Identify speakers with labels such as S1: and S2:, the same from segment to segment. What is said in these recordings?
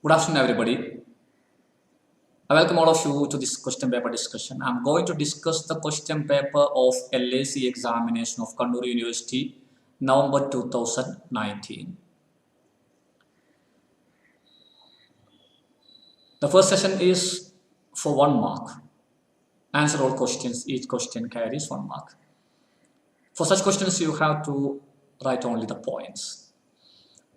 S1: Good afternoon, everybody. I welcome all of you to this question paper discussion. I'm going to discuss the question paper of LAC examination of Kannur University, November 2019. The first session is for 1 mark. Answer all questions. Each question carries 1 mark. For such questions, you have to write only the points.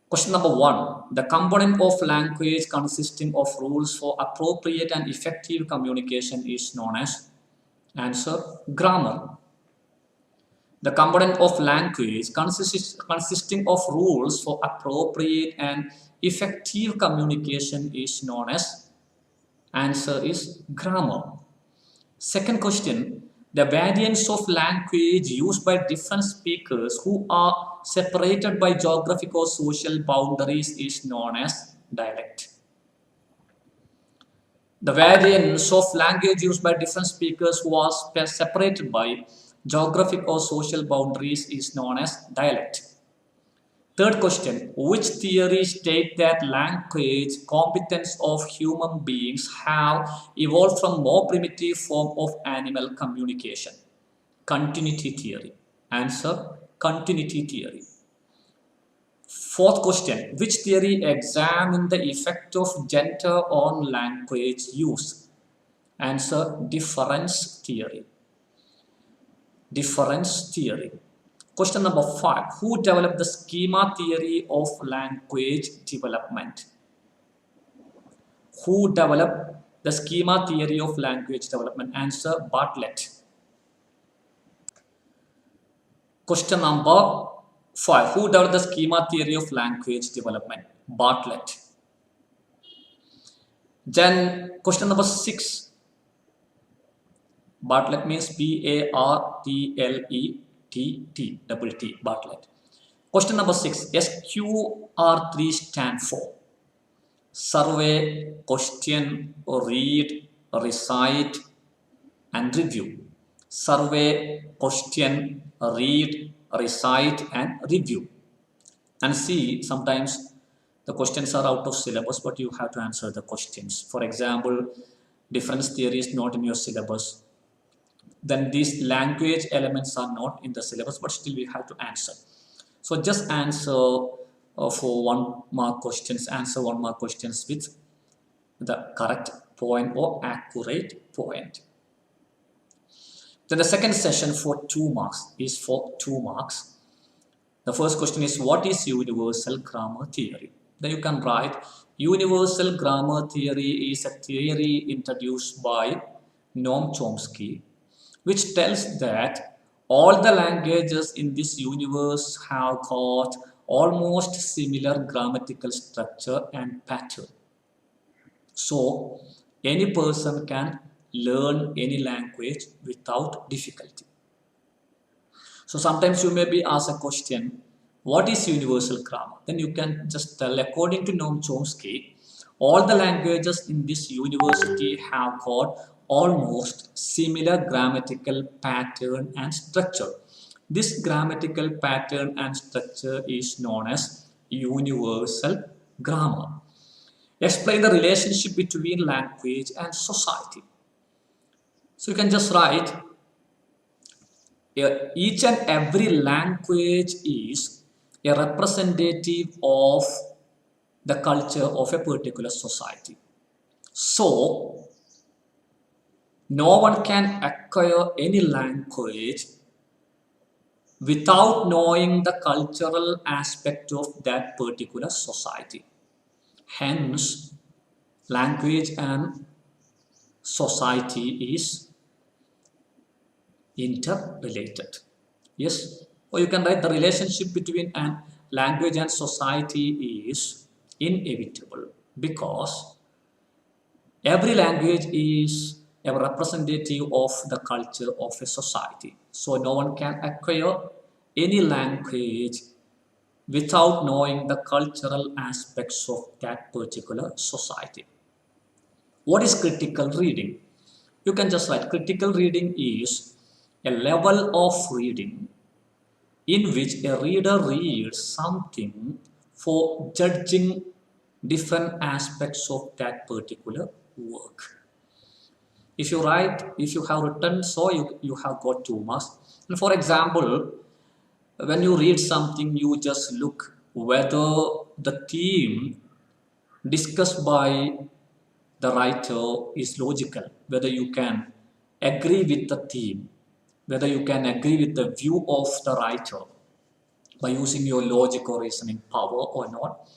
S1: Question number 1. The component of language consisting of rules for appropriate and effective communication is known as? Answer: grammar. The component of language consisting of rules for appropriate and effective communication is known as? Answer is grammar. Second question. The variants of language used by different speakers who are separated by geographic or social boundaries is known as dialect. The variants of language used by different speakers who are separated by geographic or social boundaries is known as dialect. Third question. Which theory states that language competence of human beings have evolved from more primitive form of animal communication? Continuity theory. Answer: continuity theory. Fourth question. Which theory examines the effect of gender on language use? Answer: difference theory. Difference theory. Question number 5. Who developed the schema theory of language development? Who developed the schema theory of language development? Answer: Bartlett. Question number 5. Who developed the schema theory of language development? Bartlett. Then question number 6. Bartlett means B-A-R-T-L-E-T-T, Bartlett. Question number 6. SQR3 stand for? Survey, question, read, recite, and review. Survey, question, read, recite, and review. And see, sometimes the questions are out of syllabus, but you have to answer the questions. For example, difference theory is not in your syllabus. Then these language elements are not in the syllabus, but still we have to answer. So just answer for 1 mark questions, answer 1 mark questions with the correct point or accurate point. Then the second session for 2 marks is for 2 marks. The first question is, what is universal grammar theory? Then you can write, universal grammar theory is a theory introduced by Noam Chomsky, which tells that all the languages in this universe have got almost similar grammatical structure and pattern. So, any person can learn any language without difficulty. So, sometimes you may be asked a question, what is universal grammar? Then you can just tell, according to Noam Chomsky, all the languages in this university have got almost similar grammatical pattern and structure. This grammatical pattern and structure is known as universal grammar. Explain the relationship between language and society. So you can just write, each and every language is a representative of the culture of a particular society. So, no one can acquire any language without knowing the cultural aspect of that particular society. Hence, language and society is interrelated. Yes, or you can write the relationship between language and society is inevitable because every language is a representative of the culture of a society. So no one can acquire any language without knowing the cultural aspects of that particular society. What is critical reading? You can just write, critical reading is a level of reading in which a reader reads something for judging different aspects of that particular work. If you have written, so you have got 2 marks. And for example, when you read something, you just look whether the theme discussed by the writer is logical, whether you can agree with the theme, whether you can agree with the view of the writer by using your logic or reasoning power or not.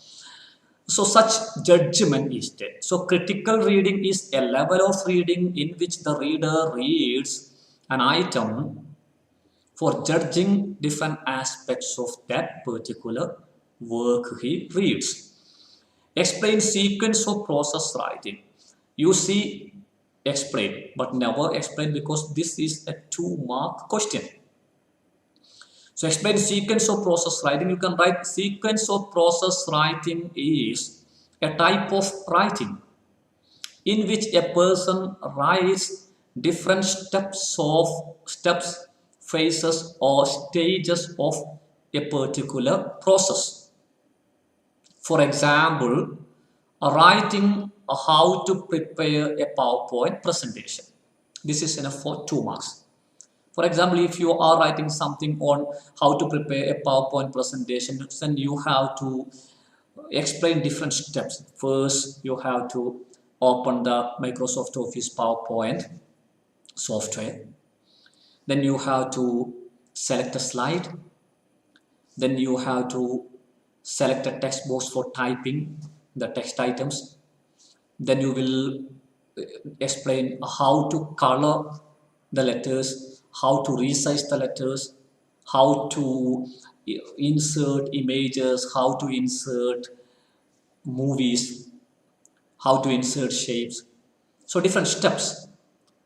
S1: So such judgment is there. So critical reading is a level of reading in which the reader reads an item for judging different aspects of that particular work he reads. Explain sequence of process writing. You see explain, but never explain because this is a 2-mark question. So explain sequence of process writing. You can write sequence of process writing is a type of writing in which a person writes different steps, phases or stages of a particular process. For example, writing how to prepare a PowerPoint presentation. This is enough for 2 marks. For example, if you are writing something on how to prepare a PowerPoint presentation, then you have to explain different steps. First, you have to open the Microsoft Office PowerPoint software. Then you have to select a slide. Then you have to select a text box for typing the text items. Then you will explain how to color the letters, how to resize the letters, how to insert images, how to insert movies, how to insert shapes. So different steps.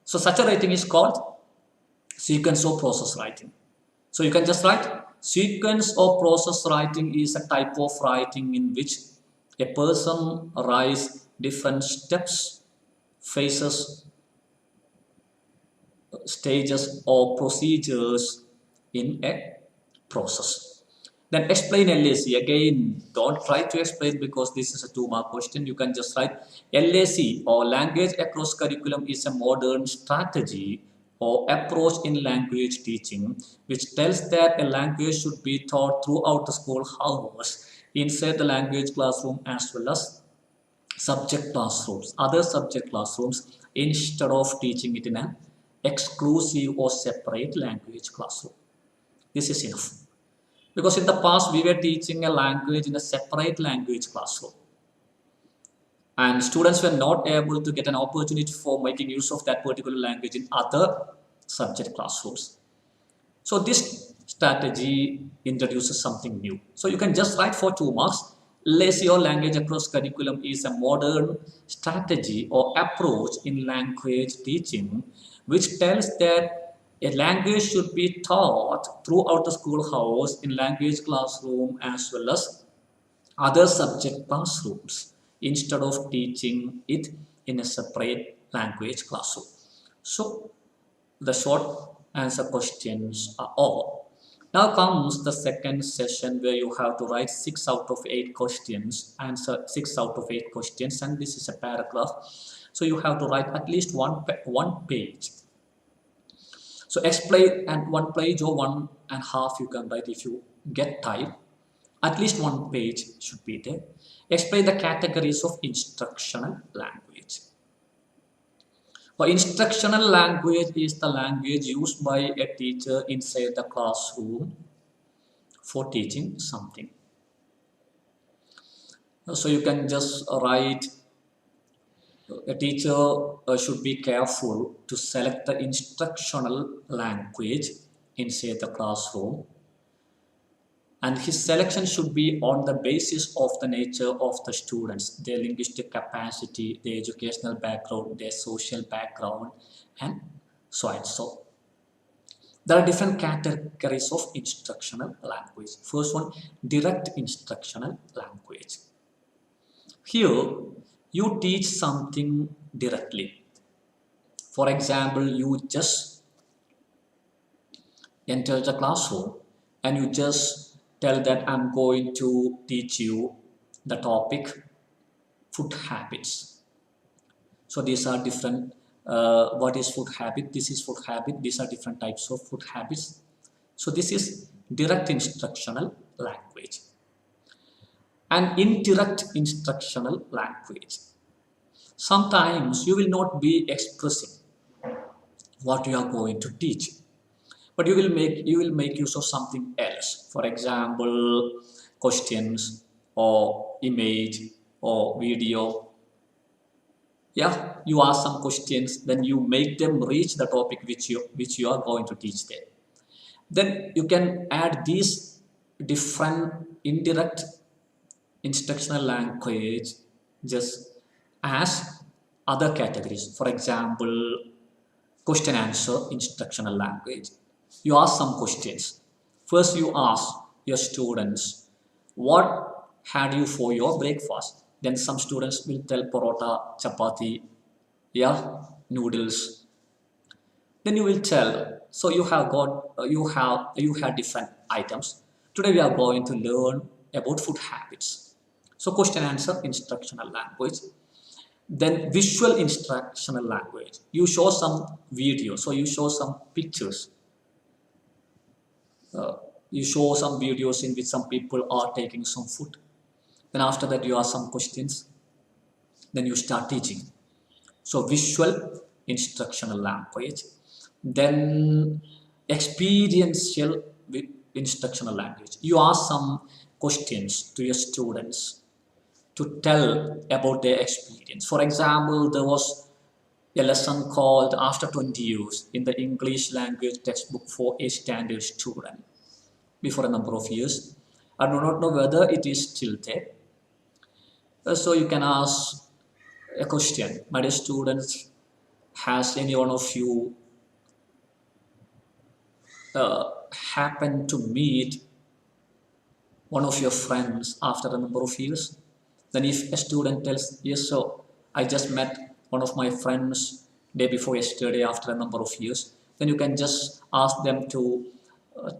S1: So such a writing is called sequence or process writing. So you can just write sequence or process writing is a type of writing in which a person writes different steps, phases, stages or procedures in a process. Then explain LAC. Again, don't try to explain because this is a 2-mark question. You can just write LAC or language across curriculum is a modern strategy or approach in language teaching which tells that a language should be taught throughout the school hours inside the language classroom as well as other subject classrooms instead of teaching it in an exclusive or separate language classroom. This is enough. Because in the past we were teaching a language in a separate language classroom. And students were not able to get an opportunity for making use of that particular language in other subject classrooms. So this strategy introduces something new. So you can just write for 2 marks. LAC or language across curriculum is a modern strategy or approach in language teaching which tells that a language should be taught throughout the schoolhouse in language classroom as well as other subject classrooms instead of teaching it in a separate language classroom. So the short answer questions are all. Now comes the second session where you have to write 6 out of 8 questions, answer 6 out of 8 questions, and this is a paragraph. So you have to write at least one page. So explain, and 1 page or 1.5 you can write if you get time. At least 1 page should be there. Explain the categories of instructional language. For instructional language is the language used by a teacher inside the classroom for teaching something. So you can just write a teacher should be careful to select the instructional language inside the classroom, and his selection should be on the basis of the nature of the students, their linguistic capacity, their educational background, their social background, and so on. So there are different categories of instructional language. First one, direct instructional language. Here you teach something directly. For example, you just enter the classroom and you just tell that I'm going to teach you the topic food habits. So these are different. What is food habit? This is food habit. These are different types of food habits. So this is direct instructional language. And indirect instructional language. Sometimes you will not be expressing what you are going to teach, but you will make use of something else. For example, questions or image or video. Yeah, you ask some questions, then you make them reach the topic which you are going to teach them. Then you can add these different indirect instructional language just as other categories. For example, question answer instructional language. You ask some questions. First you ask your students, what had you for your breakfast? Then some students will tell parota, chapati, yeah, noodles. Then you will tell, so you have got you have different items. Today we are going to learn about food habits. So question answer instructional language. Then visual instructional language. You show some video, so you show some pictures. You show some videos in which some people are taking some food. Then after that you ask some questions. Then you start teaching. So visual instructional language. Then experiential instructional language. You ask some questions to your students to tell about their experience. For example, there was a lesson called After 20 Years in the English language textbook for a standard student before a number of years. I do not know whether it is still there. So you can ask a question. My dear students, has any one of you happened to meet one of your friends after a number of years? Then if a student tells, yes, so I just met one of my friends day before yesterday after a number of years, then you can just ask them to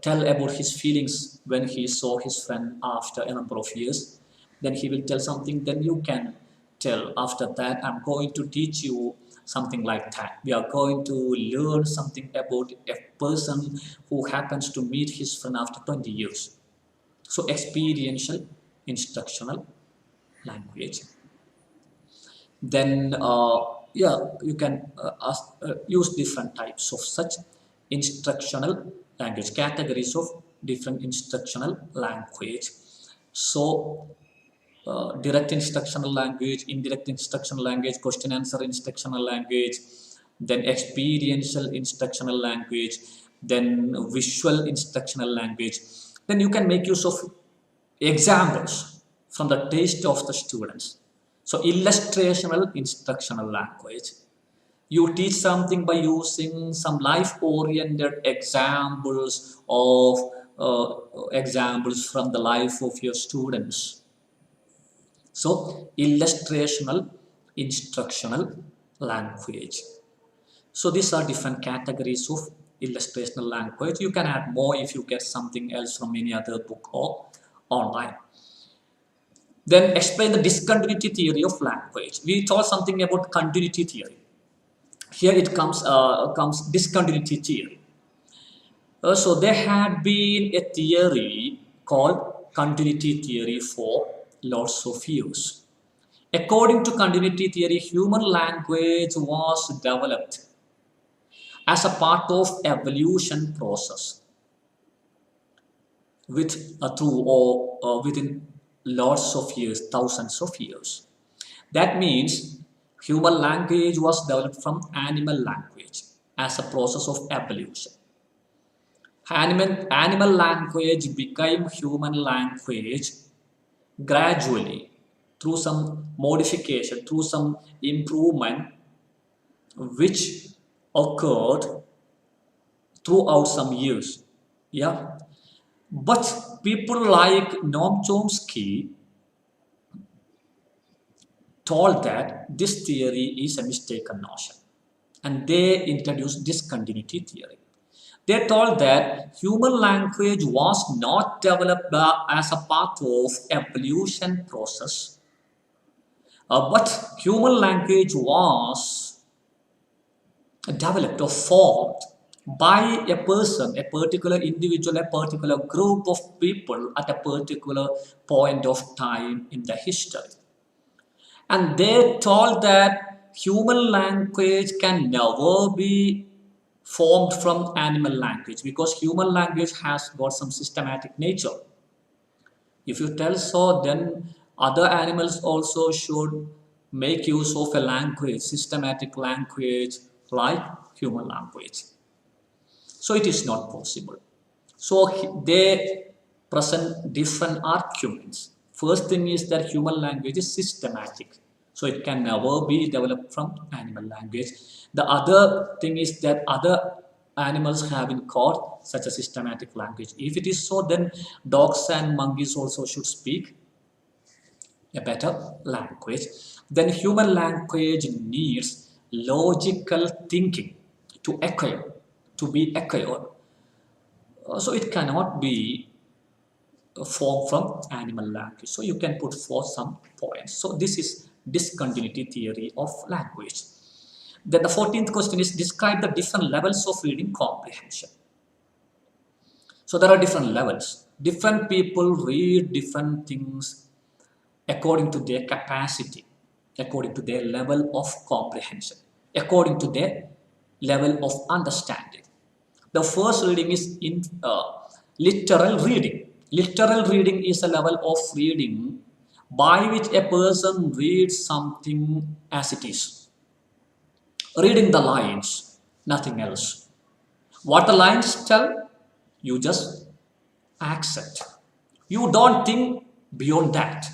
S1: tell about his feelings when he saw his friend after a number of years. Then he will tell something, then you can tell after that, I'm going to teach you something like that. We are going to learn something about a person who happens to meet his friend after 20 years. So experiential instructional language. Then yeah, you can use different types of such instructional language, categories of different instructional language. So direct instructional language, indirect instructional language, question answer instructional language, then experiential instructional language, then visual instructional language. Then you can make use of examples from the taste of the students. So illustrational instructional language. You teach something by using some life-oriented examples of examples from the life of your students. So illustrational instructional language. So these are different categories of illustrational language. You can add more if you get something else from any other book or online. Then explain the discontinuity theory of language. We told something about continuity theory. Here it comes discontinuity theory. So there had been a theory called continuity theory for lots of years. According to continuity theory, human language was developed as a part of evolution process with through or within lots of years, thousands of years. That means human language was developed from animal language as a process of evolution. Animal language became human language gradually through some modification, through some improvement which occurred throughout some years. Yeah. But people like Noam Chomsky told that this theory is a mistaken notion, and they introduced discontinuity theory. They told that human language was not developed as a part of evolution process, But human language was developed or formed by a person, a particular individual, a particular group of people at a particular point of time in the history. And they told that human language can never be formed from animal language because human language has got some systematic nature. If you tell so, then other animals also should make use of a language, systematic language like human language. So it is not possible. So they present different arguments. First thing is that human language is systematic. So it can never be developed from animal language. The other thing is that other animals haven't got such a systematic language. If it is so, then dogs and monkeys also should speak a better language. Then human language needs logical thinking to acquire, to be acquired. So it cannot be formed from animal language. So you can put forth some points. So this is discontinuity theory of language. Then the 14th question is describe the different levels of reading comprehension. So there are different levels. Different people read different things according to their capacity, according to their level of comprehension, according to their level of understanding. The first reading is literal reading. Literal reading is a level of reading by which a person reads something as it is. Reading the lines, nothing else. What the lines tell, you just accept. You don't think beyond that.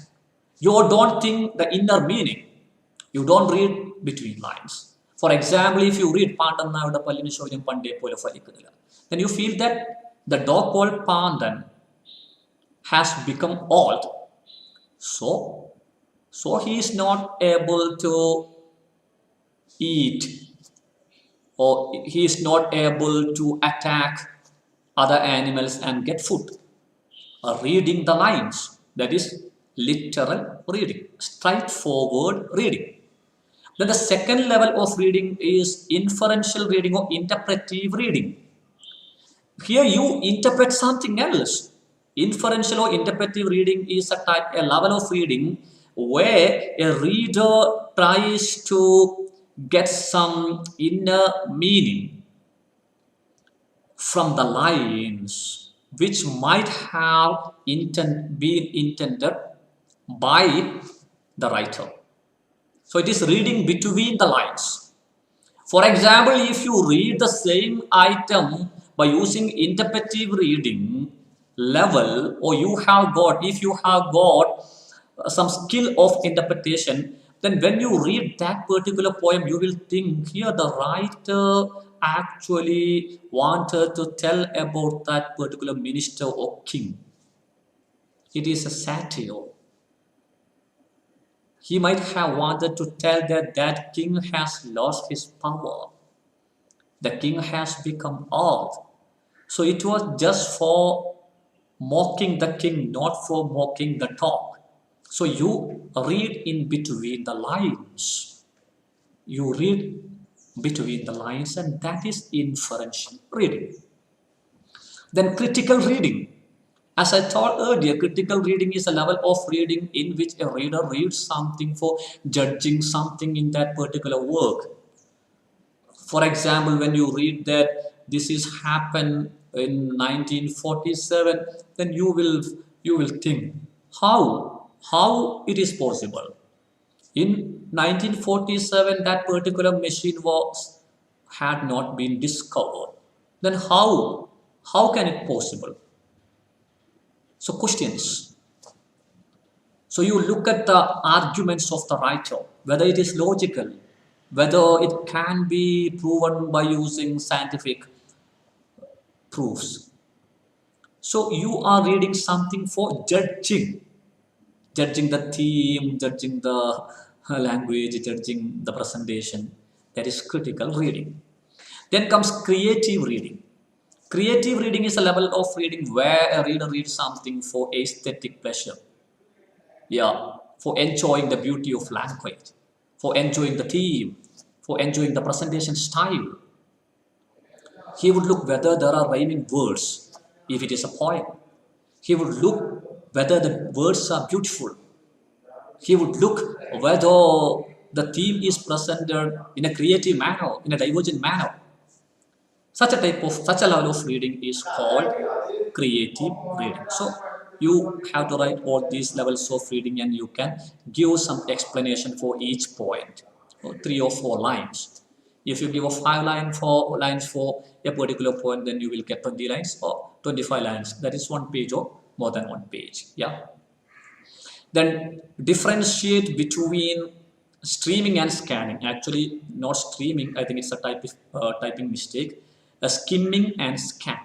S1: You don't think the inner meaning. You don't read between lines. For example, if you read Pandannavada Pallini Shoyam Pande Pole Falikudala, then you feel that the dog called Pandan has become old. So he is not able to eat, or he is not able to attack other animals and get food. Reading the lines, that is literal reading, straightforward reading. Then the second level of reading is inferential reading or interpretive reading. Here you interpret something else. Inferential or interpretive reading is a level of reading where a reader tries to get some inner meaning from the lines which might have been intended by the writer. So it is reading between the lines. For example, if you read the same item by using interpretive reading level, or if you have got some skill of interpretation, then when you read that particular poem, you will think here the writer actually wanted to tell about that particular minister or king. It is a satire. He might have wanted to tell that king has lost his power. The king has become old. So it was just for mocking the king, not for mocking the dog. So you read in between the lines. You read between the lines, and that is inferential reading. Then critical reading. As I told earlier, critical reading is a level of reading in which a reader reads something for judging something in that particular work. For example, when you read that this is happened in 1947, then you will think how it is possible. In 1947, that particular machine had not been discovered. Then how can it possible? So questions. So you look at the arguments of the writer, whether it is logical, whether it can be proven by using scientific proofs. So you are reading something for judging the theme, judging the language, judging the presentation. That is critical reading. Then comes creative reading. Creative reading is a level of reading where a reader reads something for aesthetic pleasure. Yeah, for enjoying the beauty of language, for enjoying the theme, for enjoying the presentation style. He would look whether there are rhyming words, if it is a poem. He would look whether the words are beautiful. He would look whether the theme is presented in a creative manner, in a divergent manner. Such a level of reading is called creative reading. So you have to write all these levels of reading, and you can give some explanation for each point, 3 or 4 lines. If you give a 5 lines for a particular point, then you will get 20 lines or 25 lines. That is 1 page or more than 1 page. Yeah. Then differentiate between streaming and scanning. Actually, not streaming. I think it's a typing mistake. Skimming and scan.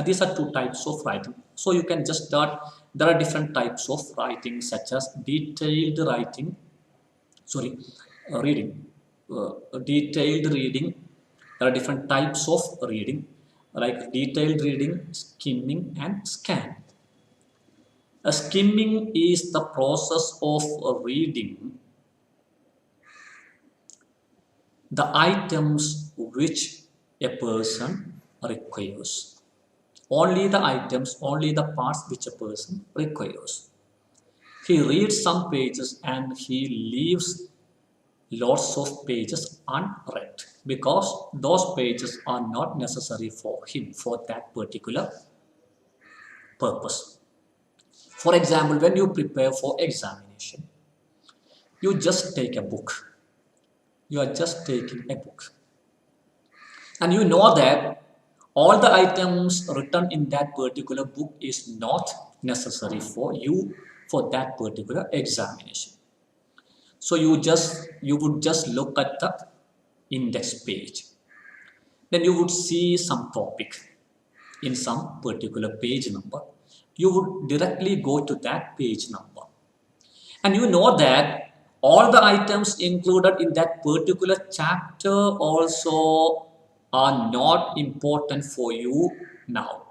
S1: These are 2 types of writing. So you can just start. There are different types of writing, such as detailed writing. Reading. Detailed reading. There are different types of reading, like detailed reading, skimming, and scan. A skimming is the process of reading the items which a person requires. Only the items, only the parts which a person requires. He reads some pages and he leaves lots of pages unread because those pages are not necessary for him for that particular purpose. For example, when you prepare for examination, you just take a book. You are just taking a book. And you know that all the items written in that particular book is not necessary for you for that particular examination. So you would just look at the index page. Then you would see some topic in some particular page number. You would directly go to that page number. And you know that all the items included in that particular chapter also are not important for you now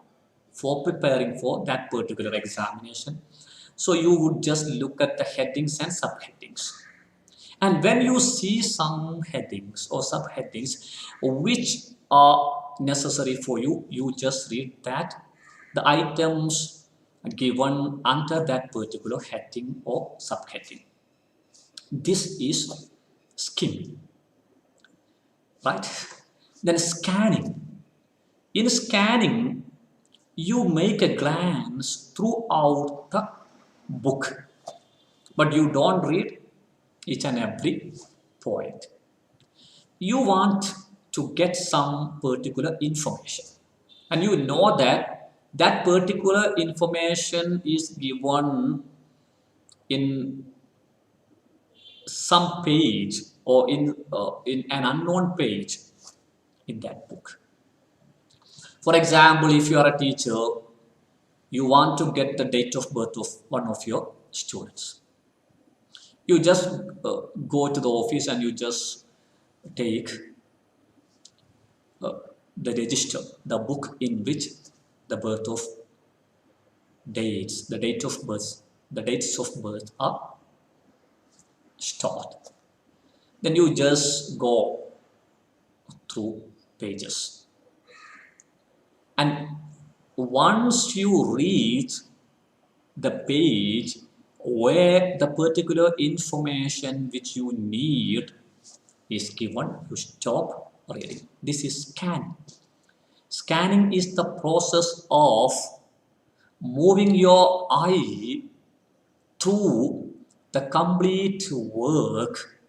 S1: for preparing for that particular examination. So you would just look at the headings and subheadings. And when you see some headings or subheadings which are necessary for you, you just read that the items given under that particular heading or subheading. This is skimming, right? Then scanning. In scanning, you make a glance throughout the book, but you don't read each and every point. You want to get some particular information, and you know that that particular information is given in some page or in an unknown page in that book. For example, if you are a teacher, you want to get the date of birth of one of your students. You just go to the office and you just take the register, the book in which the birth of dates, the dates of birth are stored. Then you just go through pages. And once you reach the page where the particular information which you need is given, you stop reading. This is scanning. Scanning is the process of moving your eye through the complete work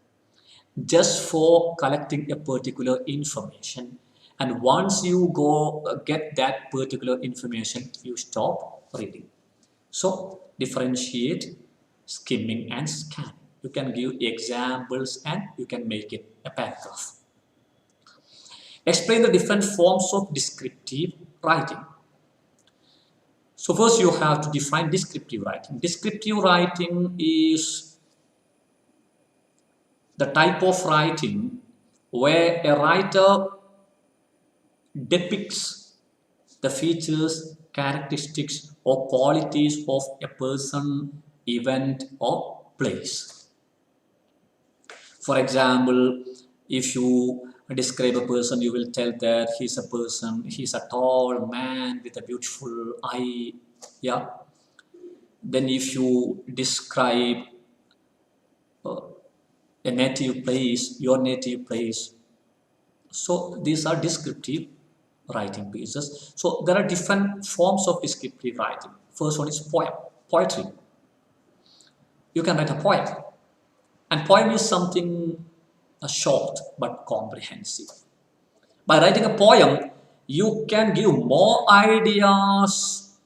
S1: just for collecting a particular information. And once you go get that particular information, you stop reading. So differentiate skimming and scanning. You can give examples and you can make it a paragraph. Explain the different forms of descriptive writing. So first you have to define descriptive writing. Descriptive writing is the type of writing where a writer depicts the features, characteristics or qualities of a person, event or place. For example, if you describe a person, you will tell that he's a tall man with a beautiful eye. Yeah. Then if you describe a native place, your native place. So these are descriptive writing pieces. So there are different forms of descriptive writing. First one is poetry. You can write a poem. And poem is something short but comprehensive. By writing a poem, you can give more ideas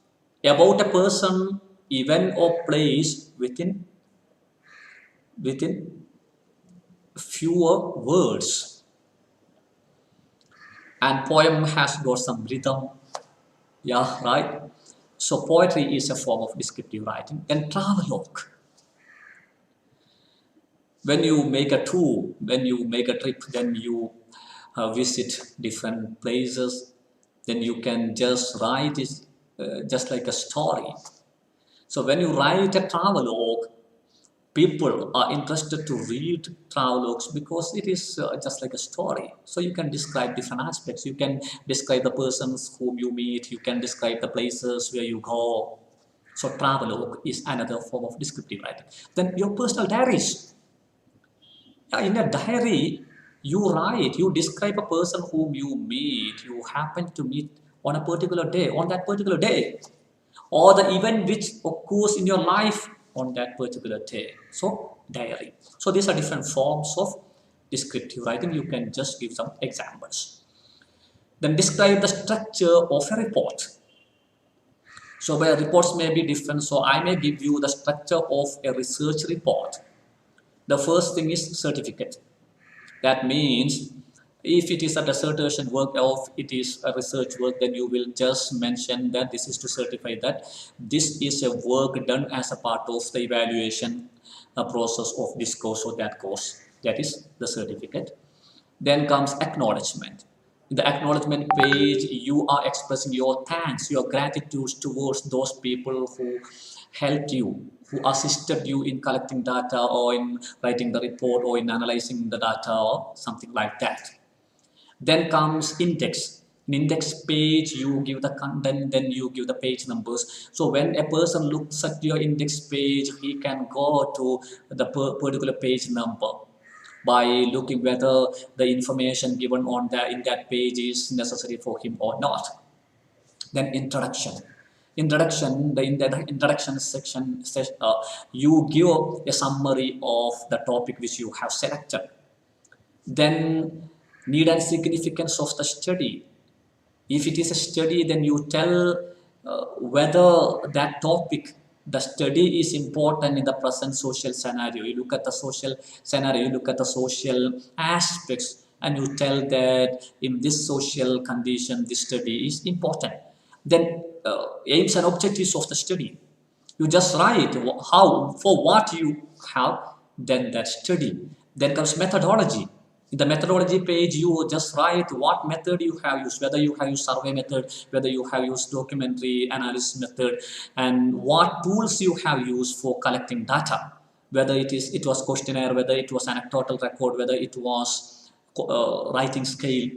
S1: about a person, event, or place within fewer words. And poem has got some rhythm. Yeah, right? So poetry is a form of descriptive writing. Then travelogue. When you make a tour, when you make a trip, then you visit different places, then you can just write it just like a story. So when you write a travelogue, people are interested to read travelogues because it is just like a story. So you can describe different aspects. You can describe the persons whom you meet. You can describe the places where you go. So travelogue is another form of descriptive writing. Then your personal diaries. In a diary, you write, you describe a person whom you meet, you happen to meet on a particular day, on that particular day, or the event which occurs in your life on that particular day. So, diary. So, these are different forms of descriptive writing. You can just give some examples. Then describe the structure of a report. So, where reports may be different, so I may give you the structure of a research report. The first thing is certificate. That means if it is a dissertation work or if it is a research work, then you will just mention that this is to certify that this is a work done as a part of the evaluation process of this course or that course. That is the certificate. Then comes acknowledgement. In the acknowledgement page, you are expressing your thanks, your gratitude towards those people who helped you, who assisted you in collecting data or in writing the report or in analyzing the data or something like that. Then comes index. In index page, you give the content, then you give the page numbers. So when a person looks at your index page, he can go to the particular page number by looking whether the information given on in that page is necessary for him or not. Then introduction. In the introduction section, you give a summary of the topic which you have selected. Then need and significance of the study. If it is a study, then you tell whether that topic, the study is important in the present social scenario. You look at the social scenario, you look at the social aspects, and you tell that in this social condition, this study is important. Then aims and objectives of the study. You just write how, for what you have done that study. Then comes methodology. In the methodology page, you just write what method you have used, whether you have used survey method, whether you have used documentary analysis method, and what tools you have used for collecting data, whether it was questionnaire, whether it was anecdotal record, whether it was writing scale,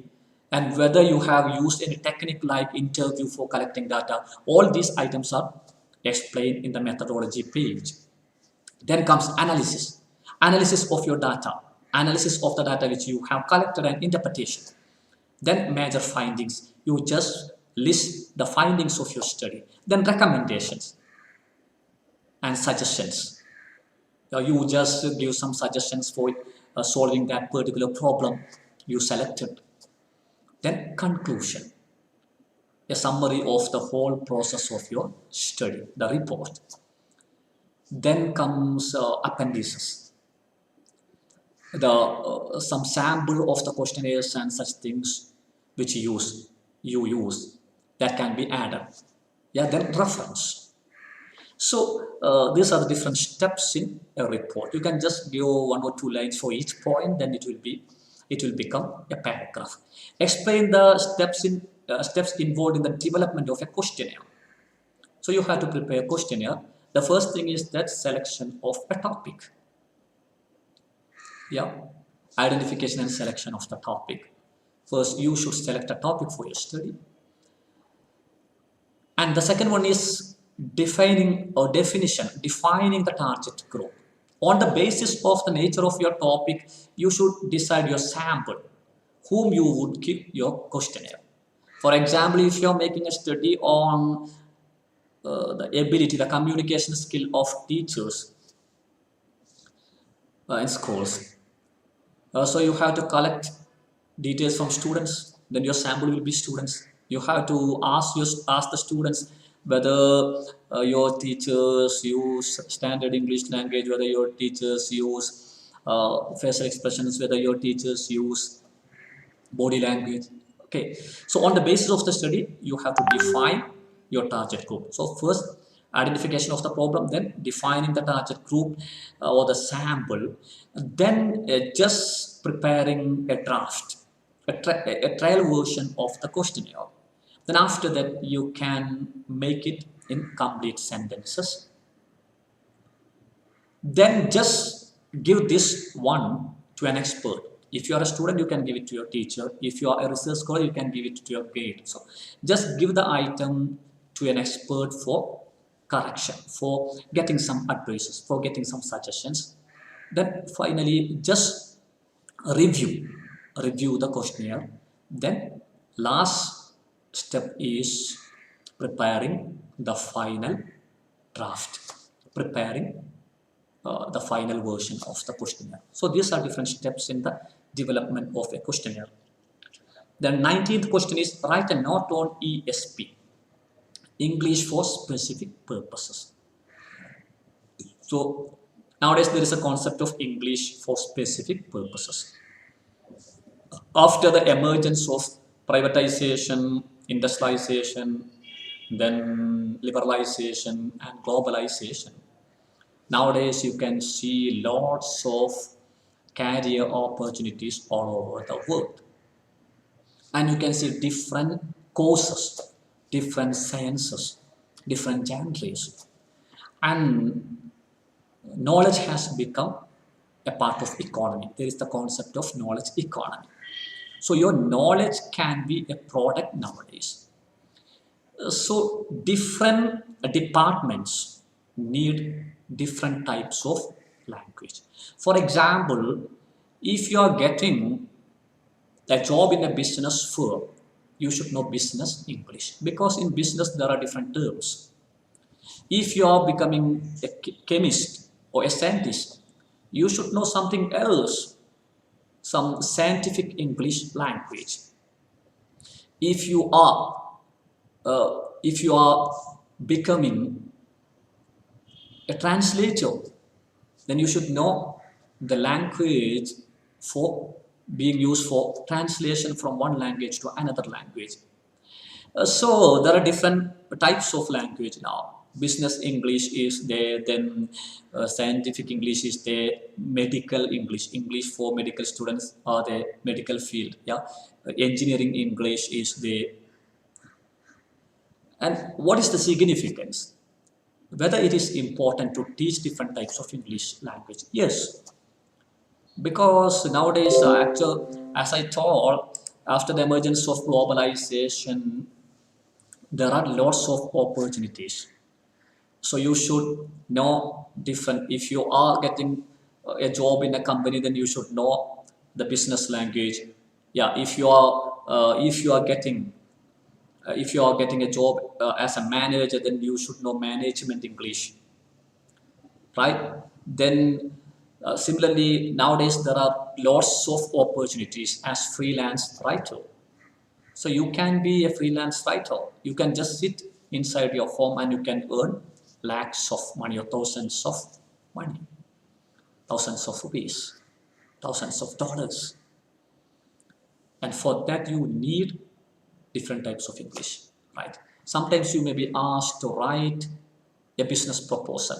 S1: and whether you have used any technique like interview for collecting data. All these items are explained in the methodology page. Then comes analysis. Analysis of your data. Analysis of the data which you have collected and interpretation. Then major findings. You just list the findings of your study. Then recommendations and suggestions. You just give some suggestions for solving that particular problem you selected. Then conclusion. A summary of the whole process of your study, the report. Then comes appendices. Some sample of the questionnaires and such things which you use that can be added. Then reference. So these are the different steps in a report. You can just give 1 or 2 lines for each point, then it will become a paragraph. Explain the steps involved in the development of a questionnaire. So you have to prepare a questionnaire. The first thing is that selection of a topic. Yeah, identification and selection of the topic. First, you should select a topic for your study. And the second one is defining the target group. On the basis of the nature of your topic, you should decide your sample, whom you would give your questionnaire. For example, if you are making a study on the communication skill of teachers in schools, so you have to collect details from students, then your sample will be students. You have to ask the students whether your teachers use standard English language, whether your teachers use facial expressions, whether your teachers use body language. Okay, so on the basis of the study, you have to define your target group. So first, identification of the problem, then defining the target group or the sample, then just preparing a draft, a trial version of the questionnaire. Then after that, you can make it in complete sentences. Then just give this one to an expert. If you are a student, you can give it to your teacher. If you are a research scholar, you can give it to your grade. So just give the item to an expert for correction, for getting some advices, for getting some suggestions. Then finally, just review the questionnaire. Then last step is preparing the final draft, preparing the final version of the questionnaire. So these are different steps in the development of a questionnaire. The 19th question is write a note on ESP, English for specific purposes. So nowadays there is a concept of English for specific purposes. After the emergence of privatization, industrialization, then liberalization and globalization, nowadays you can see lots of career opportunities all over the world. And you can see different courses, different sciences, different genres. And knowledge has become a part of economy. There is the concept of knowledge economy. So your knowledge can be a product nowadays. So different departments need different types of language. For example, if you are getting a job in a business firm, you should know business English, because in business there are different terms. If you are becoming a chemist or a scientist, you should know something else, some scientific English language. If you are becoming a translator, then you should know the language for being used for translation from one language to another language. So there are different types of language now. Business English is there, then scientific English is there, medical English, English for medical students or the medical field. Yeah, engineering English is there. And what is the significance? Whether it is important to teach different types of English language? Yes, because nowadays, as I told, after the emergence of globalization, there are lots of opportunities. So you should know different. If you are getting a job in a company, then you should know the business language. Yeah, if you are getting a job as a manager, then you should know management English, right? Then similarly, nowadays there are lots of opportunities as freelance writer. So you can be a freelance writer. You can just sit inside your home and you can earn lakhs of money or thousands of money, thousands of rupees, thousands of dollars. And for that you need different types of English, right? Sometimes you may be asked to write a business proposal,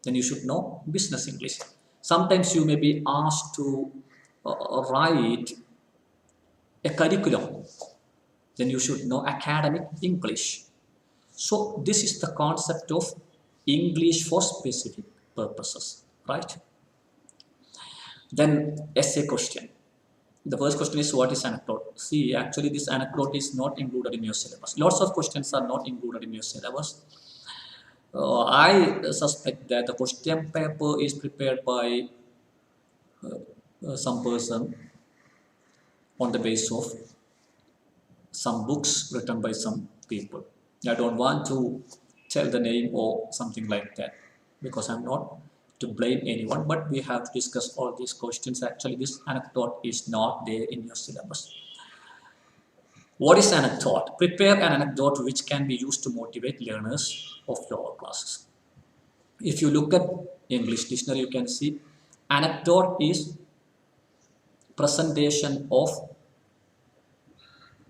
S1: then you should know business English. Sometimes you may be asked to write a curriculum, then you should know academic English. So this is the concept of English for specific purposes, right? Then essay question. The first question is, what is anecdote? See, actually this anecdote is not included in your syllabus. Lots of questions are not included in your syllabus. I suspect that the question paper is prepared by some person on the basis of some books written by some people. I don't want to tell the name or something like that because I'm not to blame anyone, but we have to discuss all these questions. Actually, this anecdote is not there in your syllabus. What is anecdote? Prepare an anecdote which can be used to motivate learners of lower classes. If you look at English dictionary, you can see anecdote is presentation of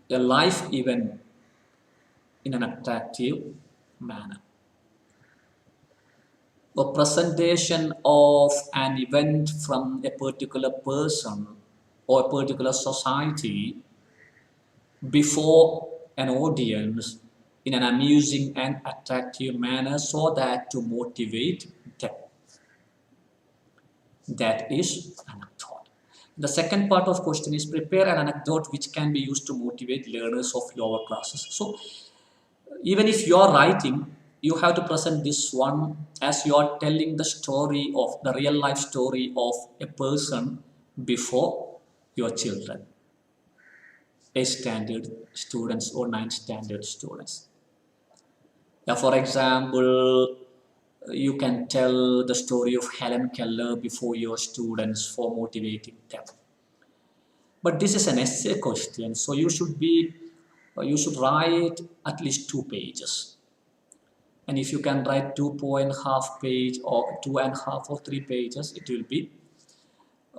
S1: a life event in an attractive manner. A presentation of an event from a particular person or a particular society before an audience in an amusing and attractive manner so that to motivate them. That is anecdote. The second part of question is prepare an anecdote which can be used to motivate learners of lower classes. So even if you are writing, you have to present this one as you are telling the story of the real life story of a person before your children, 8th standard students or 9th standard students. Now, for example, you can tell the story of Helen Keller before your students for motivating them. But this is an essay question, so you should write at least 2 pages. And if you can write 2.5 page or 2.5 or 3 pages, it will be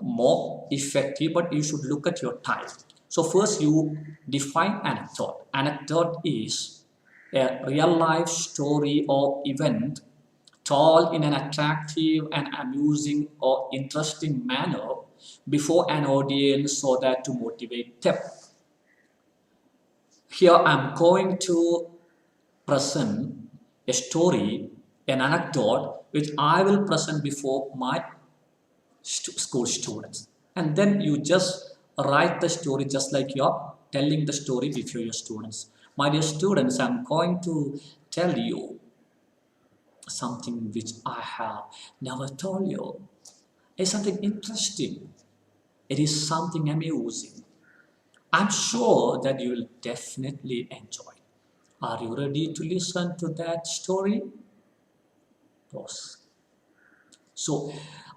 S1: more effective, but you should look at your time. So first you define anecdote. Anecdote is a real life story or event told in an attractive and amusing or interesting manner before an audience so that to motivate them. Here I'm going to present a story, an anecdote, which I will present before my school students. And then you just write the story just like you're telling the story before your students. My dear students, I'm going to tell you something which I have never told you. It's something interesting. It is something amusing. I'm sure that you will definitely enjoy. Are you ready to listen to that story? Pause. So,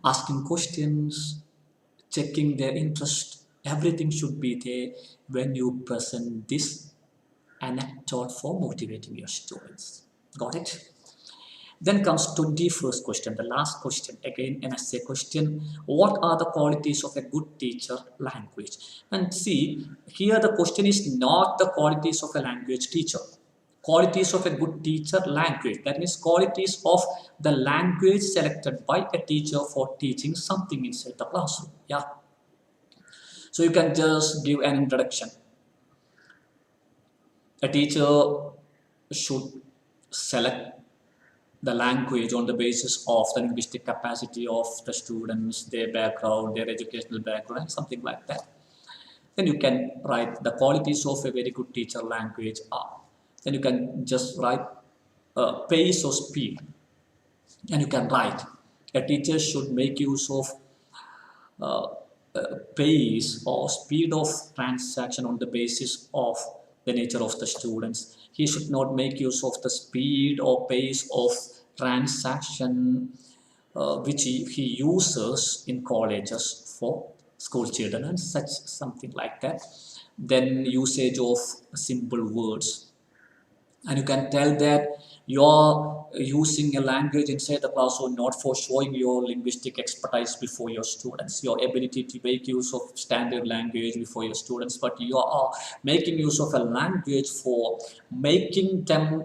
S1: asking questions, checking their interest, everything should be there when you present this anecdote for motivating your students. Got it? Then comes 21st question, the last question, again an essay question. What are the qualities of a good teacher language? And see, here the question is not the qualities of a language teacher. Qualities of a good teacher language. That means qualities of the language selected by a teacher for teaching something inside the classroom. Yeah. So you can just give an introduction. A teacher should select the language on the basis of the linguistic capacity of the students, their background, their educational background, and something like that. Then you can write the qualities of a very good teacher language are. Then you can just write pace or speed. And you can write a teacher should make use of pace or speed of transaction on the basis of the nature of the students. He should not make use of the speed or pace of transaction which he uses in colleges for school children and such something like that. Then usage of simple words. And you can tell that you're using a language inside the classroom not for showing your linguistic expertise before your students, your ability to make use of standard language before your students, but you are making use of a language for making them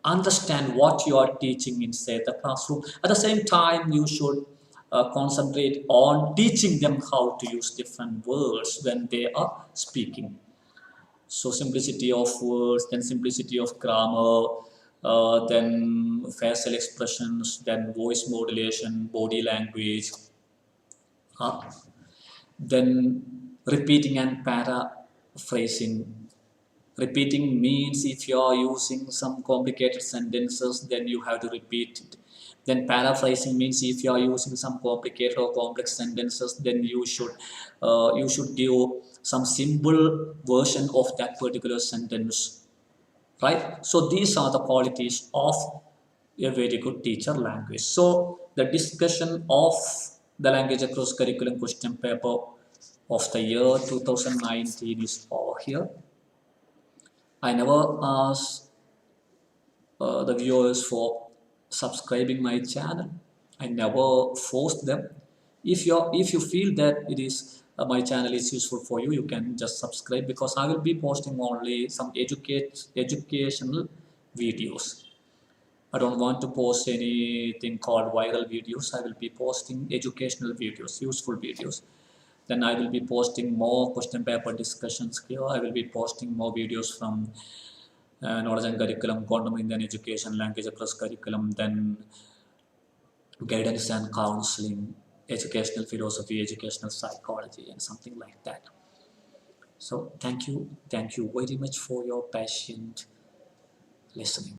S1: understand what you are teaching inside the classroom. At the same time, you should concentrate on teaching them how to use different words when they are speaking. So simplicity of words, then simplicity of grammar, then facial expressions, then voice modulation, body language, uh, then repeating and paraphrasing. Repeating means if you are using some complicated sentences, then you have to repeat it. Then paraphrasing means if you are using some complicated or complex sentences, then you should give some simple version of that particular sentence, right? So these are the qualities of a very good teacher language. So the discussion of the language across curriculum question paper of the year 2019 is over here. I never asked the viewers for subscribing my channel. I never forced them. If you feel that it is my channel is useful for you, you can just subscribe, because I will be posting only some educational videos. I don't want to post anything called viral videos. I will be posting educational videos, useful videos. Then I will be posting more question paper discussions here. I will be posting more videos from knowledge and curriculum, quantum Indian education, language across curriculum, then guidance and counseling, educational philosophy, educational psychology, and something like that. So thank you very much for your patient listening.